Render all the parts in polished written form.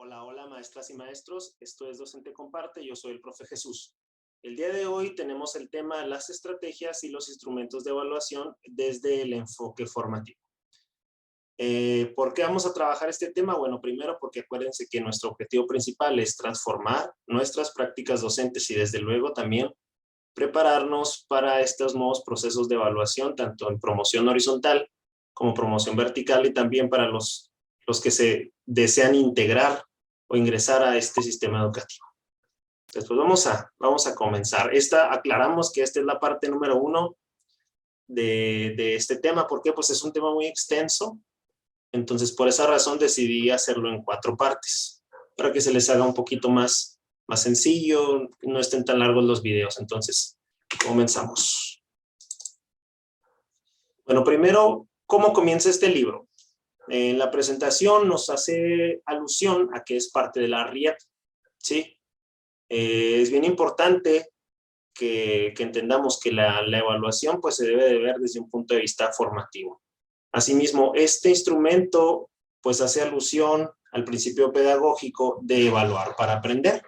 Hola, hola maestras y maestros, esto es Docente Comparte, yo soy el profe Jesús. El día de hoy tenemos el tema las estrategias y los instrumentos de evaluación desde el enfoque formativo. ¿Por qué vamos a trabajar este tema? Bueno, primero porque acuérdense que nuestro objetivo principal es transformar nuestras prácticas docentes y desde luego también prepararnos para estos nuevos procesos de evaluación, tanto en promoción horizontal como promoción vertical y también para los que se desean integrar o ingresar a este sistema educativo. Entonces, pues vamos a comenzar. Aclaramos que esta es la parte número 1 de este tema. ¿Por qué? Pues es un tema muy extenso. Entonces, por esa razón decidí hacerlo en 4 partes, para que se les haga un poquito más sencillo, no estén tan largos los videos. Entonces, comenzamos. Bueno, primero, ¿cómo comienza este libro? En la presentación nos hace alusión a que es parte de la RIEP, ¿sí? Es bien importante que entendamos que la evaluación pues, se debe de ver desde un punto de vista formativo. Asimismo, este instrumento pues, hace alusión al principio pedagógico de evaluar para aprender.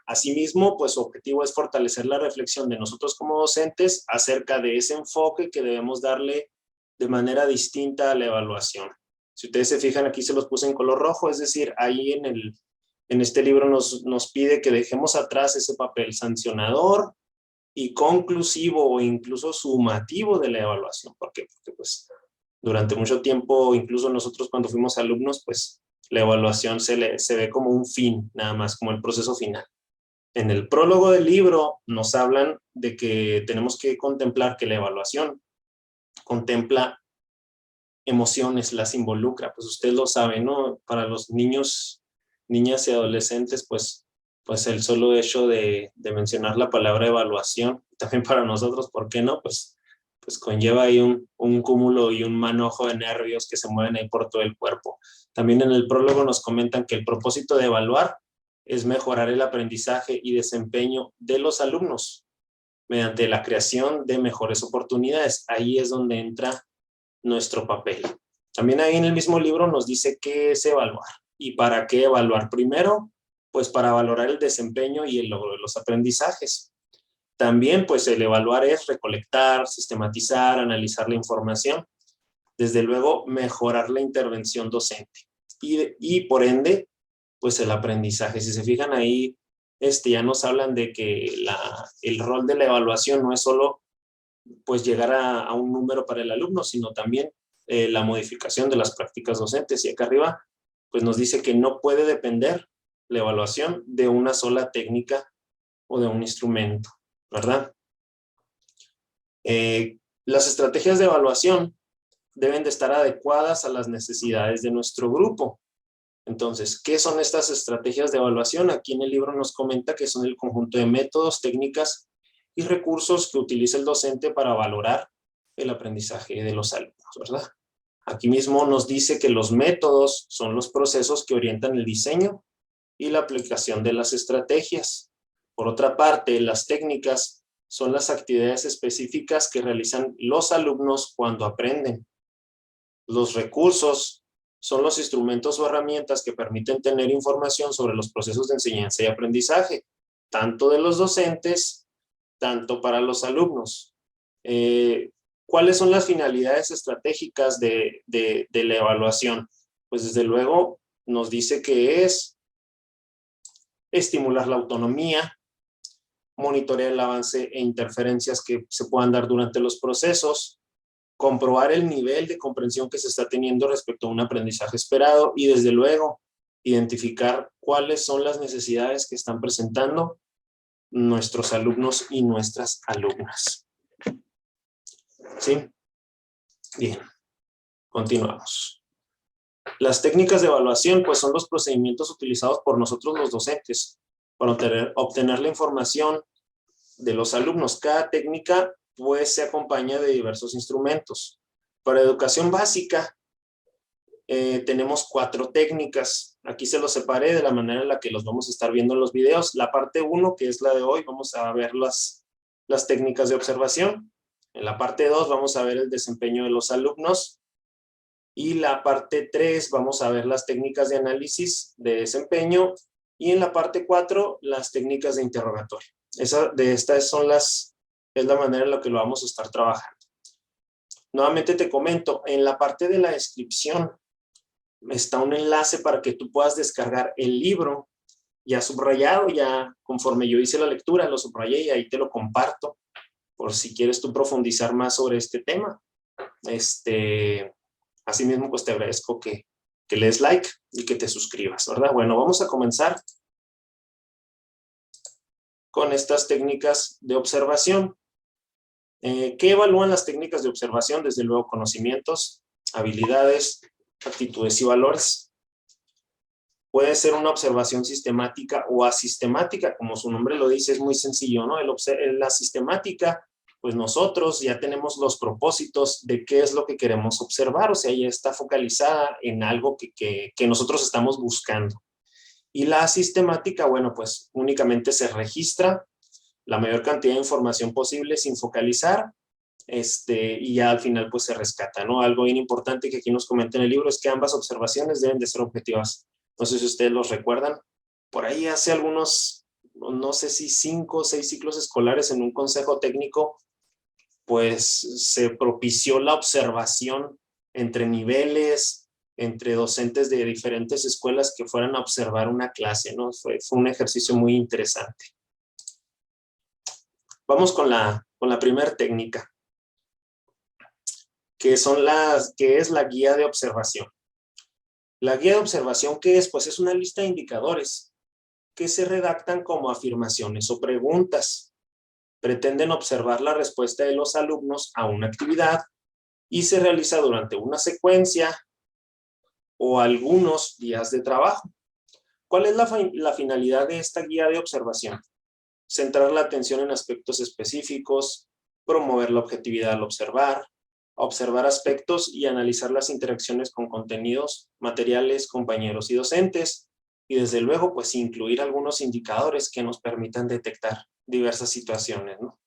Asimismo, pues su objetivo es fortalecer la reflexión de nosotros como docentes acerca de ese enfoque que debemos darle de manera distinta a la evaluación. Si ustedes se fijan, aquí se los puse en color rojo, es decir, ahí en este libro nos pide que dejemos atrás ese papel sancionador y conclusivo o incluso sumativo de la evaluación. ¿Por qué? Porque pues durante mucho tiempo, incluso nosotros cuando fuimos alumnos, pues la evaluación se ve como un fin, nada más, como el proceso final. En el prólogo del libro nos hablan de que tenemos que contemplar que la evaluación contempla emociones, las involucra, pues usted lo sabe, ¿no? Para los niños, niñas y adolescentes, pues el solo hecho de mencionar la palabra evaluación, también para nosotros, ¿por qué no? Pues conlleva ahí un cúmulo y un manojo de nervios que se mueven ahí por todo el cuerpo. También en el prólogo nos comentan que el propósito de evaluar es mejorar el aprendizaje y desempeño de los alumnos mediante la creación de mejores oportunidades. Ahí es donde entra nuestro papel. También ahí en el mismo libro nos dice qué es evaluar y para qué evaluar. Primero, pues para valorar el desempeño y el logro de los aprendizajes. También, pues el evaluar es recolectar, sistematizar, analizar la información. Desde luego, mejorar la intervención docente. Y por ende, pues el aprendizaje. Si se fijan ahí, ya nos hablan de que el rol de la evaluación no es solo pues llegar a un número para el alumno, sino también la modificación de las prácticas docentes. Y acá arriba, pues nos dice que no puede depender la evaluación de una sola técnica o de un instrumento, ¿verdad? Las estrategias de evaluación deben de estar adecuadas a las necesidades de nuestro grupo. Entonces, ¿qué son estas estrategias de evaluación? Aquí en el libro nos comenta que son el conjunto de métodos, técnicas y recursos que utiliza el docente para valorar el aprendizaje de los alumnos, ¿verdad? Aquí mismo nos dice que los métodos son los procesos que orientan el diseño y la aplicación de las estrategias. Por otra parte, las técnicas son las actividades específicas que realizan los alumnos cuando aprenden. Los recursos son los instrumentos o herramientas que permiten tener información sobre los procesos de enseñanza y aprendizaje, tanto de los docentes, tanto para los alumnos. ¿Cuáles son las finalidades estratégicas de la evaluación? Pues desde luego nos dice que es estimular la autonomía, monitorear el avance e interferencias que se puedan dar durante los procesos, comprobar el nivel de comprensión que se está teniendo respecto a un aprendizaje esperado y desde luego identificar cuáles son las necesidades que están presentando nuestros alumnos y nuestras alumnas. ¿Sí? Bien, continuamos. Las técnicas de evaluación pues son los procedimientos utilizados por nosotros los docentes para obtener la información de los alumnos. Cada técnica pues se acompaña de diversos instrumentos. Para educación básica tenemos 4 técnicas. Aquí se los separé de la manera en la que los vamos a estar viendo en los videos. La parte 1, que es la de hoy, vamos a ver las técnicas de observación. En la parte 2 vamos a ver el desempeño de los alumnos. Y la parte 3 vamos a ver las técnicas de análisis de desempeño. Y en la parte 4, las técnicas de interrogatorio. Estas son es la manera en la que lo vamos a estar trabajando. Nuevamente te comento, en la parte de la descripción está un enlace para que tú puedas descargar el libro ya subrayado, ya conforme yo hice la lectura, lo subrayé y ahí te lo comparto por si quieres tú profundizar más sobre este tema. Asimismo, pues te agradezco que le des like y que te suscribas, ¿verdad? Bueno, vamos a comenzar con estas técnicas de observación. ¿Qué evalúan las técnicas de observación? Desde luego, conocimientos, habilidades, actitudes y valores. Puede ser una observación sistemática o asistemática, como su nombre lo dice, es muy sencillo, ¿no? La sistemática, pues nosotros ya tenemos los propósitos de qué es lo que queremos observar, o sea, ya está focalizada en algo que nosotros estamos buscando. Y la sistemática, bueno, pues únicamente se registra la mayor cantidad de información posible sin focalizar, y ya al final pues se rescata, ¿no? Algo bien importante que aquí nos comenta en el libro es que ambas observaciones deben de ser objetivas. No sé si ustedes los recuerdan. Por ahí hace algunos, no sé si 5 o 6 ciclos escolares en un consejo técnico, pues se propició la observación entre niveles, entre docentes de diferentes escuelas que fueran a observar una clase, ¿no? Fue un ejercicio muy interesante. Vamos con la primera técnica, que es la guía de observación. La guía de observación, ¿qué es? Pues es una lista de indicadores que se redactan como afirmaciones o preguntas. Pretenden observar la respuesta de los alumnos a una actividad y se realiza durante una secuencia o algunos días de trabajo. ¿Cuál es la finalidad de esta guía de observación? Centrar la atención en aspectos específicos, promover la objetividad al observar aspectos y analizar las interacciones con contenidos, materiales, compañeros y docentes, y desde luego, pues incluir algunos indicadores que nos permitan detectar diversas situaciones, ¿no?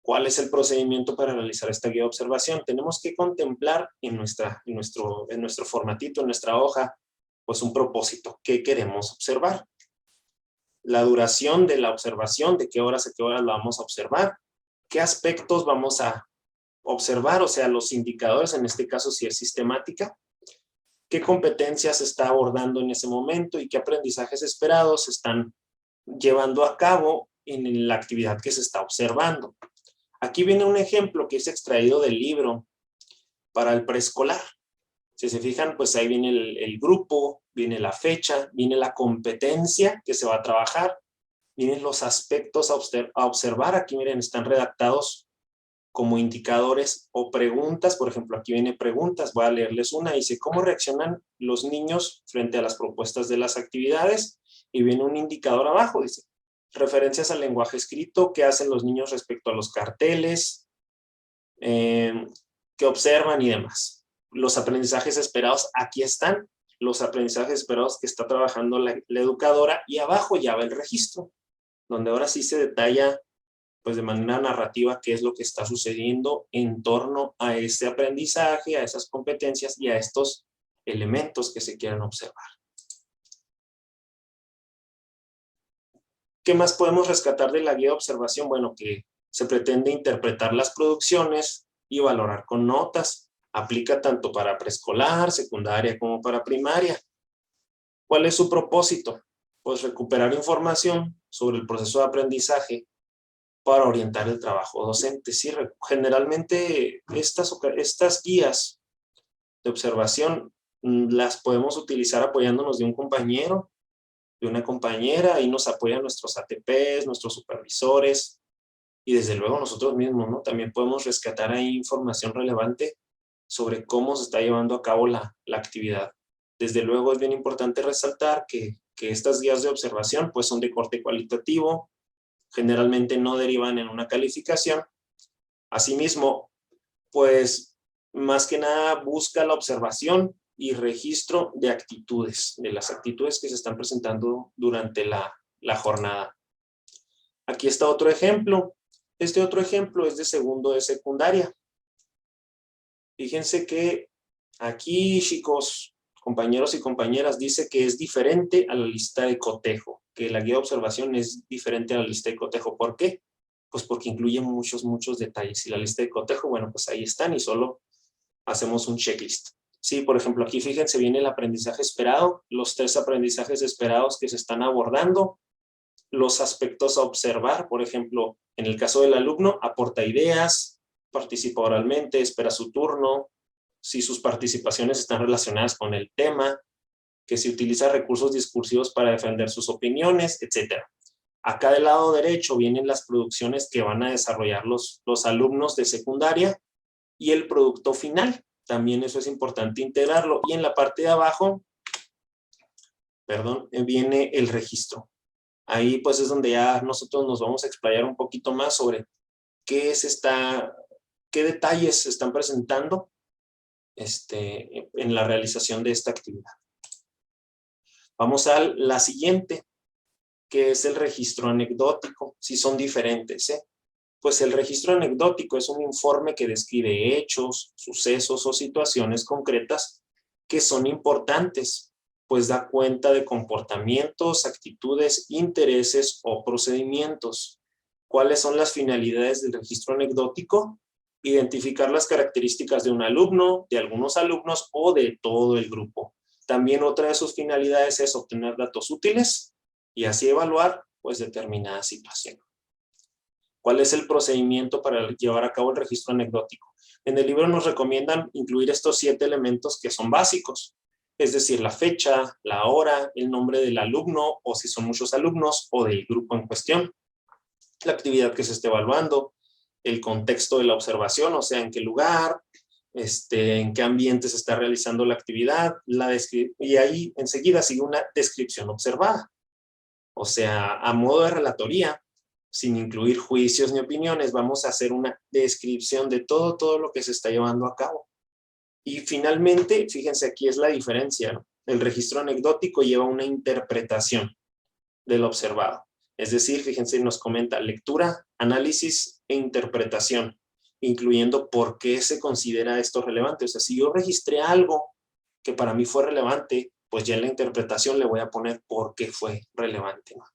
¿Cuál es el procedimiento para realizar esta guía de observación? Tenemos que contemplar en nuestro formatito, en nuestra hoja, pues un propósito. ¿Qué queremos observar? La duración de la observación, de qué horas a qué horas la vamos a observar, qué aspectos vamos a observar, o sea, los indicadores, en este caso si es sistemática, qué competencias se está abordando en ese momento y qué aprendizajes esperados se están llevando a cabo en la actividad que se está observando. Aquí viene un ejemplo que es extraído del libro para el preescolar. Si se fijan, pues ahí viene el grupo, viene la fecha, viene la competencia que se va a trabajar, vienen los aspectos a observar. Aquí miren, están redactados como indicadores o preguntas. Por ejemplo, aquí viene preguntas, voy a leerles una. Dice, ¿cómo reaccionan los niños frente a las propuestas de las actividades? Y viene un indicador abajo, dice, referencias al lenguaje escrito, qué hacen los niños respecto a los carteles, qué observan y demás. Los aprendizajes esperados, aquí están los aprendizajes esperados que está trabajando la educadora, y abajo ya va el registro, donde ahora sí se detalla pues de manera narrativa qué es lo que está sucediendo en torno a ese aprendizaje, a esas competencias y a estos elementos que se quieran observar. ¿Qué más podemos rescatar de la guía de observación? Bueno, que se pretende interpretar las producciones y valorar con notas. Aplica tanto para preescolar, secundaria como para primaria. ¿Cuál es su propósito? Pues recuperar información sobre el proceso de aprendizaje para orientar el trabajo docente. Sí, generalmente estas guías de observación las podemos utilizar apoyándonos de un compañero, de una compañera, y nos apoyan nuestros ATPs, nuestros supervisores, y desde luego nosotros mismos, ¿no? También podemos rescatar ahí información relevante sobre cómo se está llevando a cabo la actividad. Desde luego es bien importante resaltar que estas guías de observación pues son de corte cualitativo, generalmente no derivan en una calificación. Asimismo, pues más que nada busca la observación y registro de actitudes, de las actitudes que se están presentando durante la jornada. Aquí está otro ejemplo. Este otro ejemplo es de segundo de secundaria. Fíjense que Aquí, chicos, compañeros y compañeras, dice que es diferente a la lista de cotejo, que la guía de observación es diferente a la lista de cotejo. ¿Por qué? Pues porque incluye muchos detalles. Y la lista de cotejo, bueno, pues ahí están y solo hacemos un checklist. Sí, por ejemplo, aquí fíjense, viene el aprendizaje esperado, los 3 aprendizajes esperados que se están abordando, los aspectos a observar, por ejemplo, en el caso del alumno, aporta ideas, participa oralmente, espera su turno, si sus participaciones están relacionadas con el tema, que si utiliza recursos discursivos para defender sus opiniones, etc. Acá del lado derecho vienen las producciones que van a desarrollar los alumnos de secundaria y el producto final. También eso es importante integrarlo. Y en la parte de abajo, viene el registro. Ahí pues es donde ya nosotros nos vamos a explayar un poquito más sobre qué detalles se están presentando en la realización de esta actividad. Vamos a la siguiente, que es el registro anecdótico, si son diferentes, Pues el registro anecdótico es un informe que describe hechos, sucesos o situaciones concretas que son importantes, pues da cuenta de comportamientos, actitudes, intereses o procedimientos. ¿Cuáles son las finalidades del registro anecdótico? Identificar las características de un alumno, de algunos alumnos o de todo el grupo. También otra de sus finalidades es obtener datos útiles y así evaluar pues determinada situación. ¿Cuál es el procedimiento para llevar a cabo el registro anecdótico? En el libro nos recomiendan incluir estos 7 elementos que son básicos, es decir, la fecha, la hora, el nombre del alumno, o si son muchos alumnos, o del grupo en cuestión, la actividad que se esté evaluando, el contexto de la observación, o sea, en qué lugar, en qué ambiente se está realizando la actividad, y ahí enseguida sigue una descripción observada. O sea, a modo de relatoría, sin incluir juicios ni opiniones, vamos a hacer una descripción de todo lo que se está llevando a cabo. Y finalmente, fíjense, aquí es la diferencia, ¿no? El registro anecdótico lleva una interpretación del observado. Es decir, fíjense, nos comenta lectura, análisis e interpretación, incluyendo por qué se considera esto relevante. O sea, si yo registré algo que para mí fue relevante, pues ya en la interpretación le voy a poner por qué fue relevante, ¿no?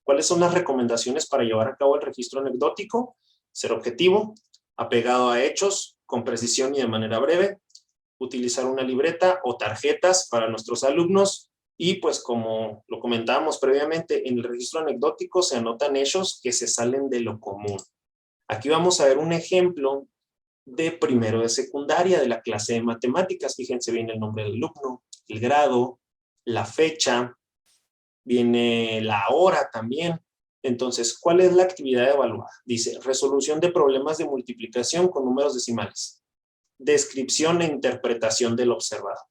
¿Cuáles son las recomendaciones para llevar a cabo el registro anecdótico? Ser objetivo, apegado a hechos, con precisión y de manera breve, utilizar una libreta o tarjetas para nuestros alumnos y pues como lo comentábamos previamente, en el registro anecdótico se anotan hechos que se salen de lo común. Aquí vamos a ver un ejemplo de primero de secundaria de la clase de matemáticas. Fíjense bien el nombre del alumno, el grado, la fecha, viene la hora también. Entonces, ¿cuál es la actividad evaluada? Dice, resolución de problemas de multiplicación con números decimales. Descripción e interpretación del observado.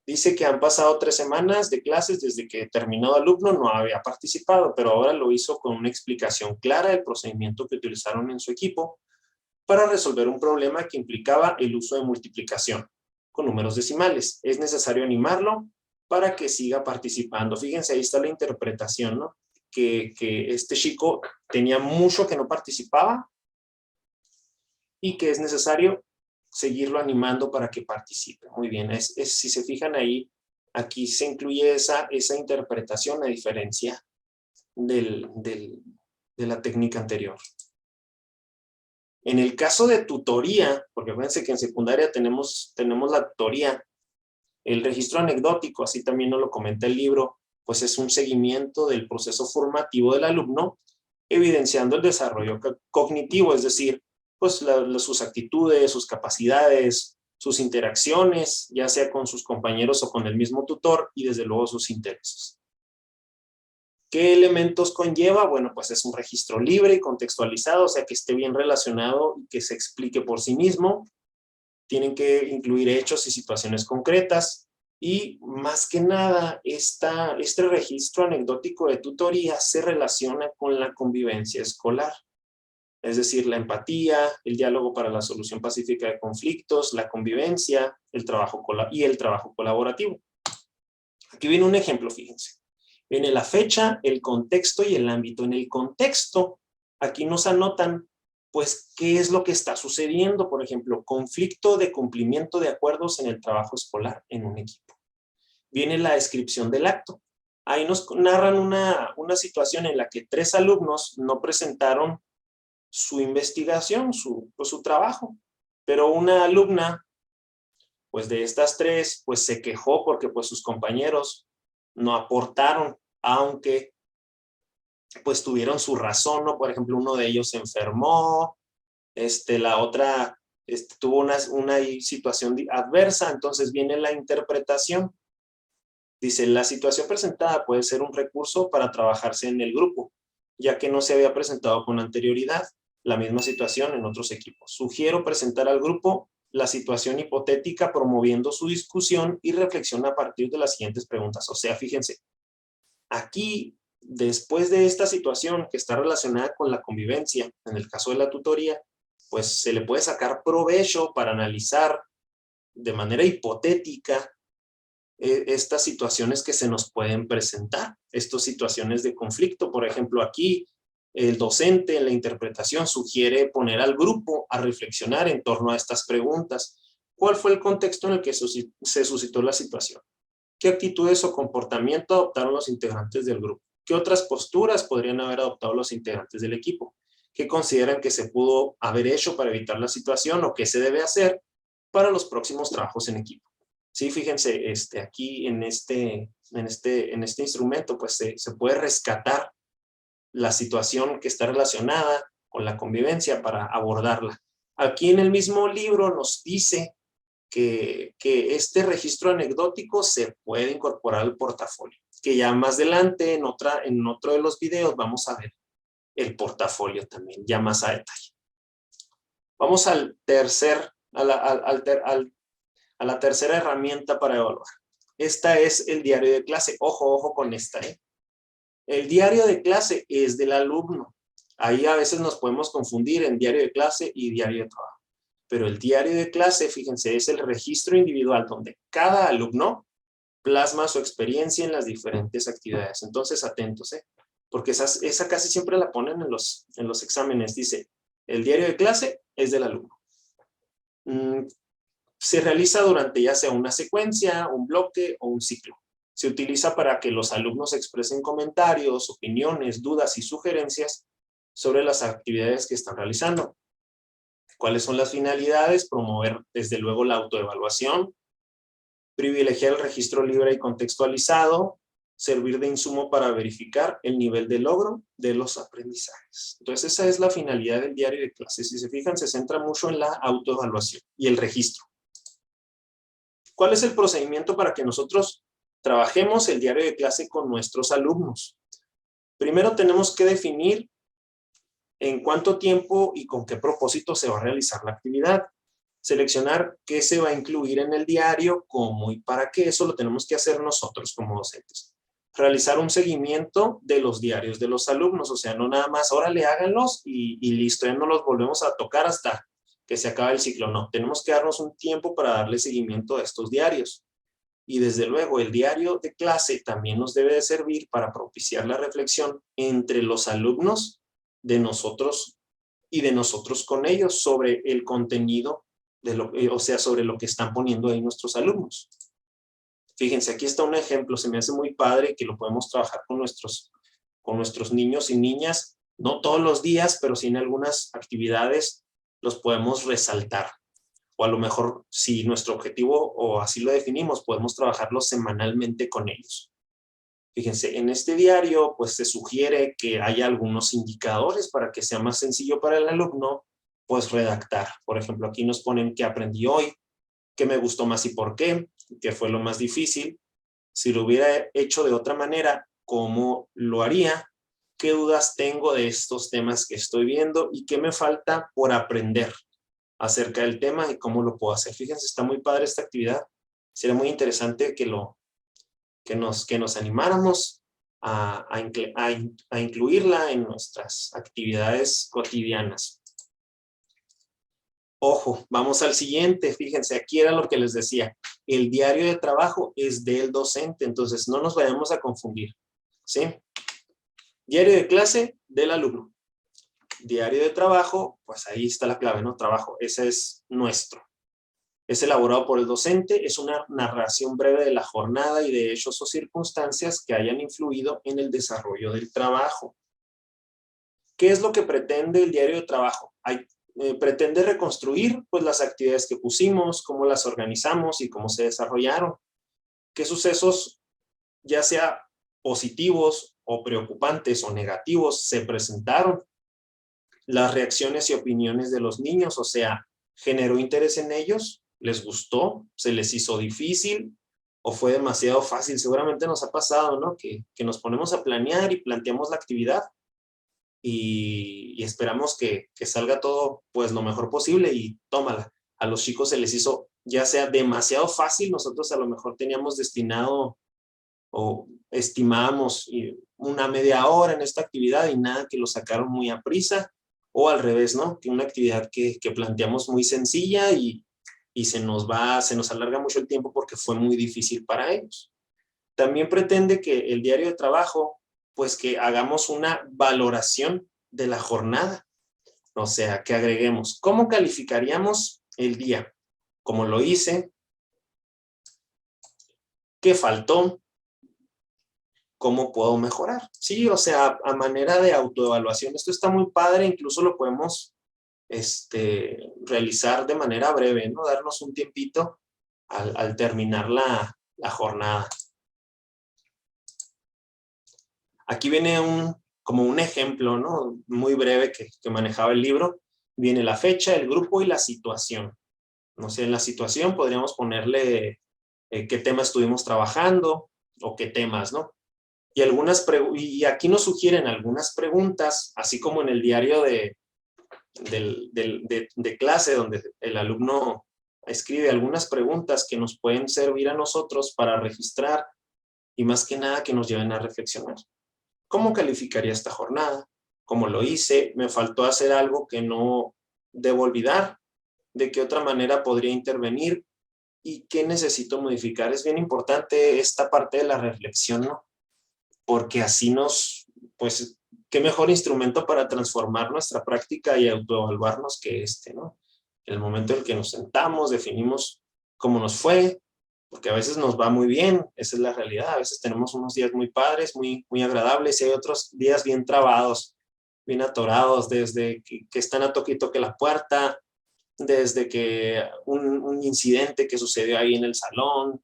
Dice que han pasado 3 semanas de clases desde que terminó el alumno, no había participado, pero ahora lo hizo con una explicación clara del procedimiento que utilizaron en su equipo para resolver un problema que implicaba el uso de multiplicación con números decimales. Es necesario animarlo para que siga participando. Fíjense, ahí está la interpretación, ¿no? Que este chico tenía mucho que no participaba y que es necesario seguirlo animando para que participe. Muy bien, si se fijan ahí, aquí se incluye esa interpretación a diferencia de la técnica anterior. En el caso de tutoría, porque fíjense que en secundaria tenemos la tutoría, el registro anecdótico, así también nos lo comenta el libro, pues es un seguimiento del proceso formativo del alumno, evidenciando el desarrollo cognitivo, es decir, pues sus actitudes, sus capacidades, sus interacciones, ya sea con sus compañeros o con el mismo tutor, y desde luego sus intereses. ¿Qué elementos conlleva? Bueno, pues es un registro libre y contextualizado, o sea, que esté bien relacionado y que se explique por sí mismo. Tienen que incluir hechos y situaciones concretas. Y más que nada, este registro anecdótico de tutoría se relaciona con la convivencia escolar. Es decir, la empatía, el diálogo para la solución pacífica de conflictos, la convivencia, el trabajo colaborativo. Aquí viene un ejemplo, fíjense. Viene la fecha, el contexto y el ámbito. En el contexto, aquí nos anotan pues, ¿qué es lo que está sucediendo? Por ejemplo, conflicto de cumplimiento de acuerdos en el trabajo escolar en un equipo. Viene la descripción del acto. Ahí nos narran una situación en la que 3 alumnos no presentaron su investigación, su trabajo, pero una alumna, pues de estas 3, pues se quejó porque pues sus compañeros no aportaron, aunque pues tuvieron su razón, ¿no? Por ejemplo, uno de ellos se enfermó, la otra tuvo una situación adversa, entonces viene la interpretación. Dice, la situación presentada puede ser un recurso para trabajarse en el grupo, ya que no se había presentado con anterioridad la misma situación en otros equipos. Sugiero presentar al grupo la situación hipotética promoviendo su discusión y reflexión a partir de las siguientes preguntas. O sea, fíjense, aquí, después de esta situación que está relacionada con la convivencia, en el caso de la tutoría, pues se le puede sacar provecho para analizar de manera hipotética estas situaciones que se nos pueden presentar, estas situaciones de conflicto. Por ejemplo, aquí el docente en la interpretación sugiere poner al grupo a reflexionar en torno a estas preguntas. ¿Cuál fue el contexto en el que se suscitó la situación? ¿Qué actitudes o comportamiento adoptaron los integrantes del grupo? ¿Qué otras posturas podrían haber adoptado los integrantes del equipo? ¿Qué consideran que se pudo haber hecho para evitar la situación o qué se debe hacer para los próximos trabajos en equipo? Sí, fíjense, aquí en este instrumento, pues se puede rescatar la situación que está relacionada con la convivencia para abordarla. Aquí en el mismo libro nos dice que este registro anecdótico se puede incorporar al portafolio, que ya más adelante en otro de los videos vamos a ver el portafolio también, ya más a detalle. Vamos a la tercera herramienta para evaluar. Esta es el diario de clase. Ojo con esta, ¿eh? El diario de clase es del alumno. Ahí a veces nos podemos confundir en diario de clase y diario de trabajo. Pero el diario de clase, fíjense, es el registro individual donde cada alumno plasma su experiencia en las diferentes actividades. Entonces, atentos, ¿eh? Porque esa casi siempre la ponen en los exámenes. Dice, el diario de clase es del alumno. Se realiza durante ya sea una secuencia, un bloque o un ciclo. Se utiliza para que los alumnos expresen comentarios, opiniones, dudas y sugerencias sobre las actividades que están realizando. ¿Cuáles son las finalidades? Promover, desde luego, la autoevaluación, privilegiar el registro libre y contextualizado, servir de insumo para verificar el nivel de logro de los aprendizajes. Entonces, esa es la finalidad del diario de clases. Si se fijan, se centra mucho en la autoevaluación y el registro. ¿Cuál es el procedimiento para que nosotros trabajemos el diario de clase con nuestros alumnos? Primero tenemos que definir en cuánto tiempo y con qué propósito se va a realizar la actividad. Seleccionar qué se va a incluir en el diario, cómo y para qué. Eso lo tenemos que hacer nosotros como docentes. Realizar un seguimiento de los diarios de los alumnos. O sea, no nada más, órale, háganlos y listo, ya no los volvemos a tocar hasta que se acabe el ciclo. No, tenemos que darnos un tiempo para darle seguimiento a estos diarios. Y desde luego, el diario de clase también nos debe de servir para propiciar la reflexión entre los alumnos de nosotros y de nosotros con ellos sobre el contenido, o sea, sobre lo que están poniendo ahí nuestros alumnos. Fíjense, aquí está un ejemplo, se me hace muy padre que lo podemos trabajar con nuestros niños y niñas, no todos los días, pero sí en algunas actividades los podemos resaltar. O a lo mejor, si nuestro objetivo o así lo definimos, podemos trabajarlo semanalmente con ellos. Fíjense, en este diario pues se sugiere que haya algunos indicadores para que sea más sencillo para el alumno pues redactar. Por ejemplo, aquí nos ponen qué aprendí hoy, qué me gustó más y por qué fue lo más difícil. Si lo hubiera hecho de otra manera, ¿cómo lo haría? ¿Qué dudas tengo de estos temas que estoy viendo y qué me falta por aprender acerca del tema y cómo lo puedo hacer? Fíjense, está muy padre esta actividad. Sería muy interesante que nos animáramos a incluirla en nuestras actividades cotidianas. Ojo, vamos al siguiente. Fíjense, aquí era lo que les decía. El diario de trabajo es del docente, entonces no nos vayamos a confundir, ¿sí? Diario de clase del alumno. Diario de trabajo, pues ahí está la clave, ¿no? Trabajo, ese es nuestro. Es elaborado por el docente, es una narración breve de la jornada y de hechos o circunstancias que hayan influido en el desarrollo del trabajo. ¿Qué es lo que pretende el diario de trabajo? Pretende reconstruir pues, las actividades que pusimos, cómo las organizamos y cómo se desarrollaron. ¿Qué sucesos, ya sea positivos o preocupantes o negativos, se presentaron? Las reacciones y opiniones de los niños, o sea, ¿generó interés en ellos? ¿Les gustó? ¿Se les hizo difícil? ¿O fue demasiado fácil? Seguramente nos ha pasado, ¿no? Que nos ponemos a planear y planteamos la actividad y esperamos que salga todo pues lo mejor posible y tómala. A los chicos se les hizo ya sea demasiado fácil, nosotros a lo mejor teníamos destinado o estimábamos una media hora en esta actividad y nada, que lo sacaron muy a prisa, o al revés, ¿no? Que una actividad que planteamos muy sencilla y se nos alarga mucho el tiempo porque fue muy difícil para ellos. También pretende que el diario de trabajo, pues que hagamos una valoración de la jornada, o sea, que agreguemos, ¿cómo calificaríamos el día? ¿Cómo lo hice? ¿Qué faltó? ¿Cómo puedo mejorar? Sí, o sea, a manera de autoevaluación. Esto está muy padre, incluso lo podemos realizar de manera breve, ¿no? Darnos un tiempito al terminar la jornada. Aquí viene como un ejemplo, ¿no? Muy breve que manejaba el libro. Viene la fecha, el grupo y la situación. No sé, en la situación podríamos ponerle qué tema estuvimos trabajando o qué temas, ¿no? Y aquí nos sugieren algunas preguntas, así como en el diario de clase, donde el alumno escribe algunas preguntas que nos pueden servir a nosotros para registrar y más que nada que nos lleven a reflexionar. ¿Cómo calificaría esta jornada? ¿Cómo lo hice? ¿Me faltó hacer algo que no debo olvidar? ¿De qué otra manera podría intervenir? ¿Y qué necesito modificar? Es bien importante esta parte de la reflexión, ¿no? Porque así pues, qué mejor instrumento para transformar nuestra práctica y autoevaluarnos que ¿no? En el momento en el que nos sentamos, definimos cómo nos fue, porque a veces nos va muy bien, esa es la realidad, a veces tenemos unos días muy padres, muy, muy agradables, y hay otros días bien trabados, bien atorados, desde que están a toque y toque la puerta, desde que un incidente que sucedió ahí en el salón,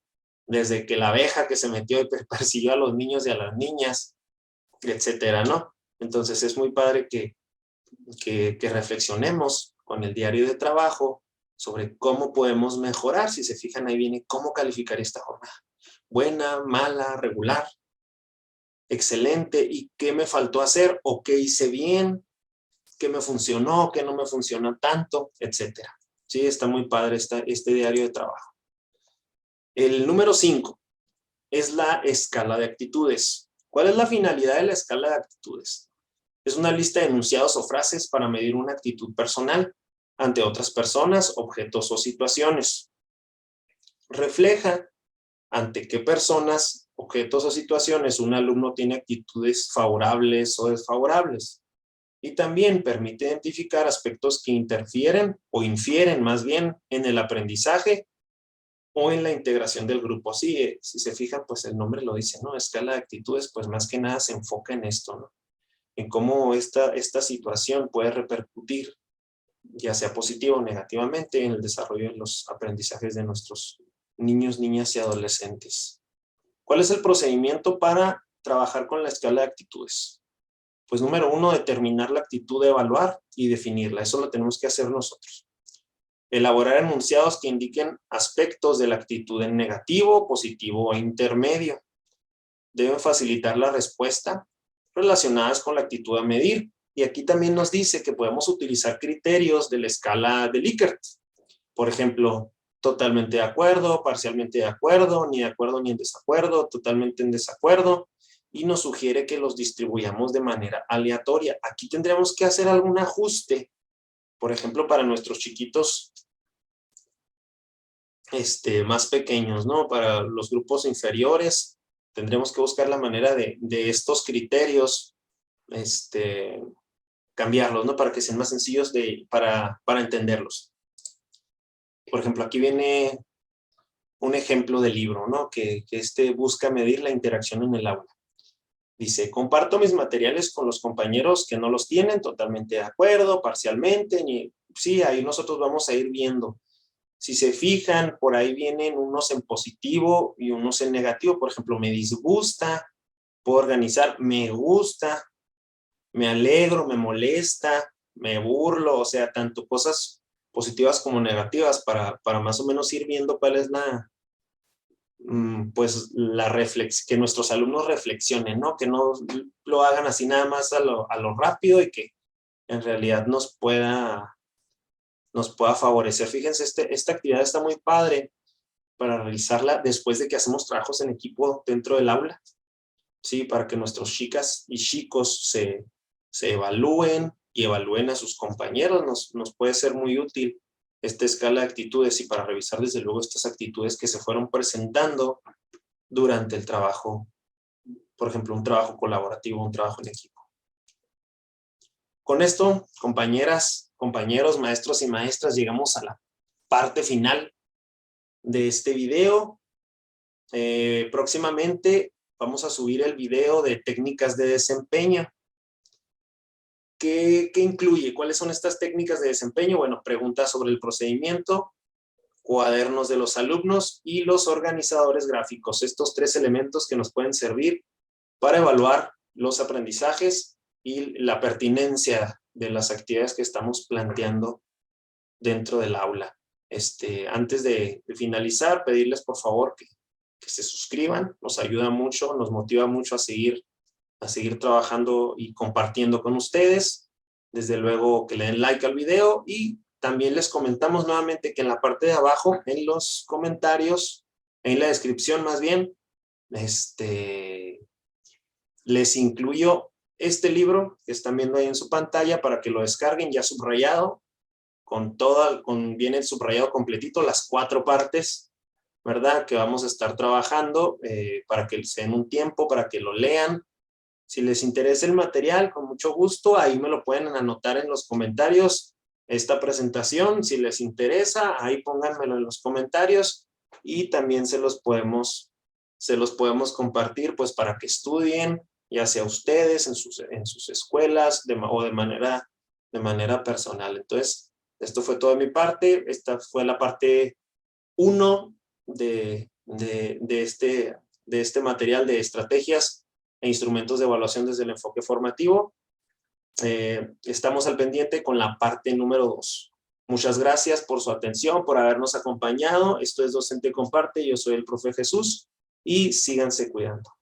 desde que la abeja que se metió y persiguió a los niños y a las niñas, etcétera, ¿no? Entonces es muy padre que reflexionemos con el diario de trabajo sobre cómo podemos mejorar. Si se fijan, ahí viene cómo calificar esta jornada. Buena, mala, regular, excelente, y qué me faltó hacer o qué hice bien, qué me funcionó, qué no me funcionó tanto, etcétera. Sí, está muy padre este diario de trabajo. El número 5 es la escala de actitudes. ¿Cuál es la finalidad de la escala de actitudes? Es una lista de enunciados o frases para medir una actitud personal ante otras personas, objetos o situaciones. Refleja ante qué personas, objetos o situaciones un alumno tiene actitudes favorables o desfavorables. Y también permite identificar aspectos que interfieren o infieren más bien en el aprendizaje o en la integración del grupo. Sí, si se fijan, pues el nombre lo dice, ¿no? Escala de actitudes, pues más que nada se enfoca en esto, ¿no? En cómo esta situación puede repercutir, ya sea positivo o negativamente, en el desarrollo de los aprendizajes de nuestros niños, niñas y adolescentes. ¿Cuál es el procedimiento para trabajar con la escala de actitudes? Pues número 1, determinar la actitud de evaluar y definirla. Eso lo tenemos que hacer nosotros. Elaborar enunciados que indiquen aspectos de la actitud en negativo, positivo o intermedio. Deben facilitar la respuesta relacionadas con la actitud a medir. Y aquí también nos dice que podemos utilizar criterios de la escala de Likert. Por ejemplo, totalmente de acuerdo, parcialmente de acuerdo, ni de acuerdo ni en desacuerdo, totalmente en desacuerdo. Y nos sugiere que los distribuyamos de manera aleatoria. Aquí tendríamos que hacer algún ajuste. Por ejemplo, para nuestros chiquitos más pequeños, ¿no? Para los grupos inferiores, tendremos que buscar la manera de estos criterios cambiarlos, ¿no? Para que sean más sencillos para entenderlos. Por ejemplo, aquí viene un ejemplo de libro, ¿no? Que busca medir la interacción en el aula. Dice, comparto mis materiales con los compañeros que no los tienen, totalmente de acuerdo, parcialmente, sí, ahí nosotros vamos a ir viendo. Si se fijan, por ahí vienen unos en positivo y unos en negativo. Por ejemplo, me disgusta, puedo organizar, me gusta, me alegro, me molesta, me burlo, o sea, tanto cosas positivas como negativas para más o menos ir viendo cuál es pues que nuestros alumnos reflexionen, ¿no? Que no lo hagan así nada más a lo rápido y que en realidad nos pueda favorecer. Fíjense, esta actividad está muy padre para realizarla después de que hacemos trabajos en equipo dentro del aula, ¿sí? Para que nuestros chicas y chicos se evalúen y evalúen a sus compañeros. Nos puede ser muy útil esta escala de actitudes y para revisar desde luego estas actitudes que se fueron presentando durante el trabajo, por ejemplo, un trabajo colaborativo, un trabajo en equipo. Con esto, compañeras, compañeros, maestros y maestras, llegamos a la parte final de este video. Próximamente vamos a subir el video de técnicas de desempeño. ¿Qué incluye? ¿Cuáles son estas técnicas de desempeño? Bueno, preguntas sobre el procedimiento, cuadernos de los alumnos y los organizadores gráficos. Estos 3 elementos que nos pueden servir para evaluar los aprendizajes y la pertinencia de las actividades que estamos planteando dentro del aula. Antes de finalizar, pedirles por favor que se suscriban. Nos ayuda mucho, nos motiva mucho a seguir trabajando y compartiendo con ustedes. Desde luego que le den like al video y también les comentamos nuevamente que en la parte de abajo, en los comentarios, en la descripción más bien, les incluyo este libro que están viendo ahí en su pantalla para que lo descarguen ya subrayado, viene subrayado completito las 4 partes, ¿verdad? Que vamos a estar trabajando para que se den un tiempo, para que lo lean. Si les interesa el material, con mucho gusto, ahí me lo pueden anotar en los comentarios, esta presentación. Si les interesa, ahí pónganmelo en los comentarios y también se los podemos compartir pues para que estudien, ya sea ustedes en sus escuelas o de manera personal. Entonces, esto fue todo de mi parte. Esta fue la parte 1 de este material de estrategias e instrumentos de evaluación desde el enfoque formativo. Estamos al pendiente con la parte número 2. Muchas gracias por su atención, por habernos acompañado. Esto es Docente Comparte, yo soy el profe Jesús y síganse cuidando.